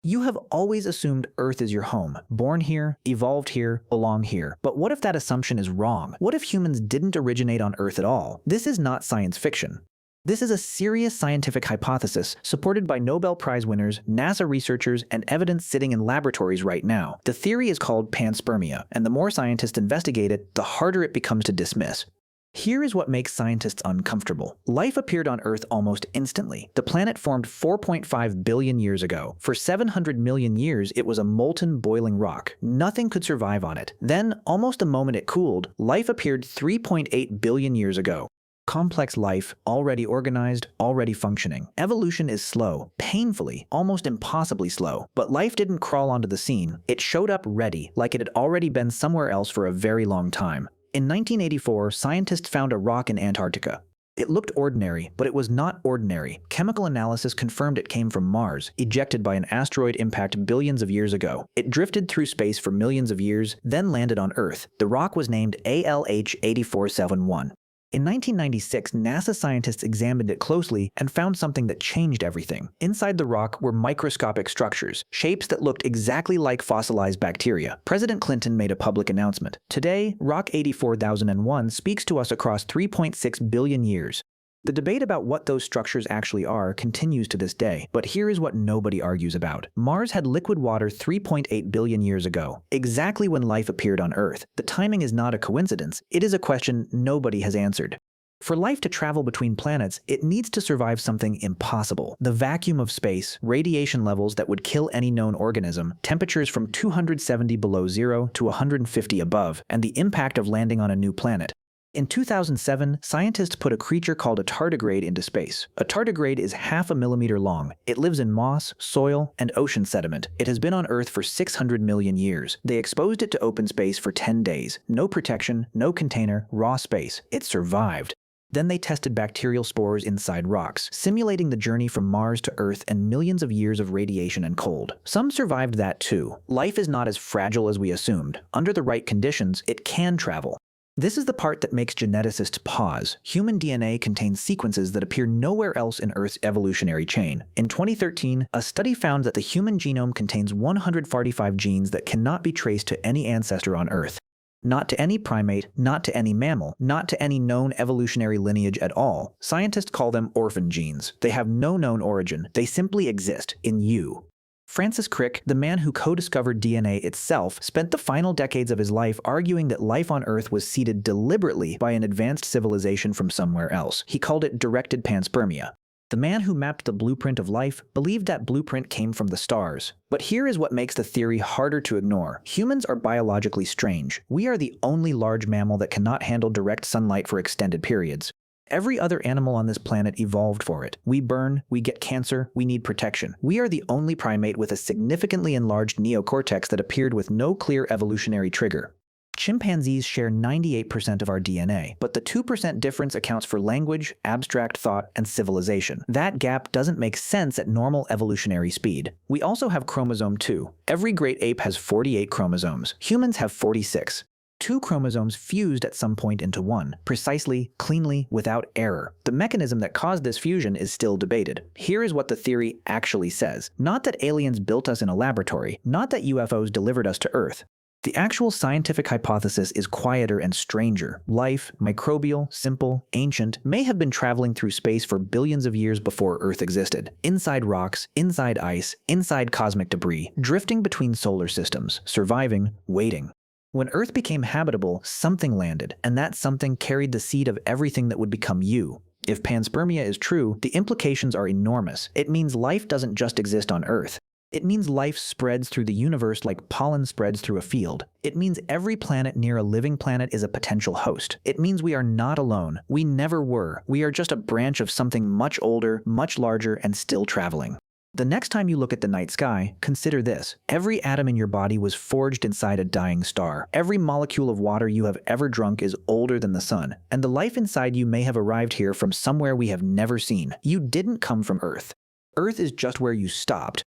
You have always assumed Earth is your home. Born here, evolved here, belong here. But what if that assumption is wrong? What if humans didn't originate on Earth at all? This is not science fiction. This is a serious scientific hypothesis supported by Nobel Prize winners, NASA researchers, and evidence sitting in laboratories right now. The theory is called panspermia, and the more scientists investigate it, the harder it becomes to dismiss. Here is what makes scientists uncomfortable. Life appeared on Earth almost instantly. The planet formed 4.5 billion years ago. For 700 million years, it was a molten, boiling rock. Nothing could survive on it. Then, almost the moment it cooled, life appeared 3.8 billion years ago. Complex life, already organized, already functioning. Evolution is slow, painfully, almost impossibly slow. But life didn't crawl onto the scene. It showed up ready, like it had already been somewhere else for a very long time. In 1984, scientists found a rock in Antarctica. It looked ordinary, but it was not ordinary. Chemical analysis confirmed it came from Mars, ejected by an asteroid impact billions of years ago. It drifted through space for millions of years, then landed on Earth. The rock was named ALH 8471. In 1996, NASA scientists examined it closely and found something that changed everything. Inside the rock were microscopic structures, shapes that looked exactly like fossilized bacteria. President Clinton made a public announcement. Today, Rock 84001 speaks to us across 3.6 billion years. The debate about what those structures actually are continues to this day, but here is what nobody argues about. Mars had liquid water 3.8 billion years ago, exactly when life appeared on Earth. The timing is not a coincidence, it is a question nobody has answered. For life to travel between planets, it needs to survive something impossible. The vacuum of space, radiation levels that would kill any known organism, temperatures from 270 below zero to 150 above, and the impact of landing on a new planet. In 2007, scientists put a creature called a tardigrade into space. A tardigrade is half a millimeter long. It lives in moss, soil, and ocean sediment. It has been on Earth for 600 million years. They exposed it to open space for 10 days. No protection, no container, raw space. It survived. Then they tested bacterial spores inside rocks, simulating the journey from Mars to Earth and millions of years of radiation and cold. Some survived that too. Life is not as fragile as we assumed. Under the right conditions, it can travel. This is the part that makes geneticists pause. Human DNA contains sequences that appear nowhere else in Earth's evolutionary chain. In 2013, a study found that the human genome contains 145 genes that cannot be traced to any ancestor on Earth. Not to any primate, not to any mammal, not to any known evolutionary lineage at all. Scientists call them orphan genes. They have no known origin. They simply exist in you. Francis Crick, the man who co-discovered DNA itself, spent the final decades of his life arguing that life on Earth was seeded deliberately by an advanced civilization from somewhere else. He called it directed panspermia. The man who mapped the blueprint of life believed that blueprint came from the stars. But here is what makes the theory harder to ignore. Humans are biologically strange. We are the only large mammal that cannot handle direct sunlight for extended periods. Every other animal on this planet evolved for it. We burn, we get cancer, we need protection. We are the only primate with a significantly enlarged neocortex that appeared with no clear evolutionary trigger. Chimpanzees share 98% of our DNA, but the 2% difference accounts for language, abstract thought, and civilization. That gap doesn't make sense at normal evolutionary speed. We also have chromosome 2. Every great ape has 48 chromosomes. Humans have 46. 2 chromosomes fused at some point into one, precisely, cleanly, without error. The mechanism that caused this fusion is still debated. Here is what the theory actually says. Not that aliens built us in a laboratory, not that UFOs delivered us to Earth. The actual scientific hypothesis is quieter and stranger. Life, microbial, simple, ancient, may have been traveling through space for billions of years before Earth existed. Inside rocks, inside ice, inside cosmic debris, drifting between solar systems, surviving, waiting. When Earth became habitable, something landed, and that something carried the seed of everything that would become you. If panspermia is true, the implications are enormous. It means life doesn't just exist on Earth. It means life spreads through the universe like pollen spreads through a field. It means every planet near a living planet is a potential host. It means we are not alone. We never were. We are just a branch of something much older, much larger, and still traveling. The next time you look at the night sky, consider this. Every atom in your body was forged inside a dying star. Every molecule of water you have ever drunk is older than the sun, and the life inside you may have arrived here from somewhere we have never seen. You didn't come from Earth. Earth is just where you stopped.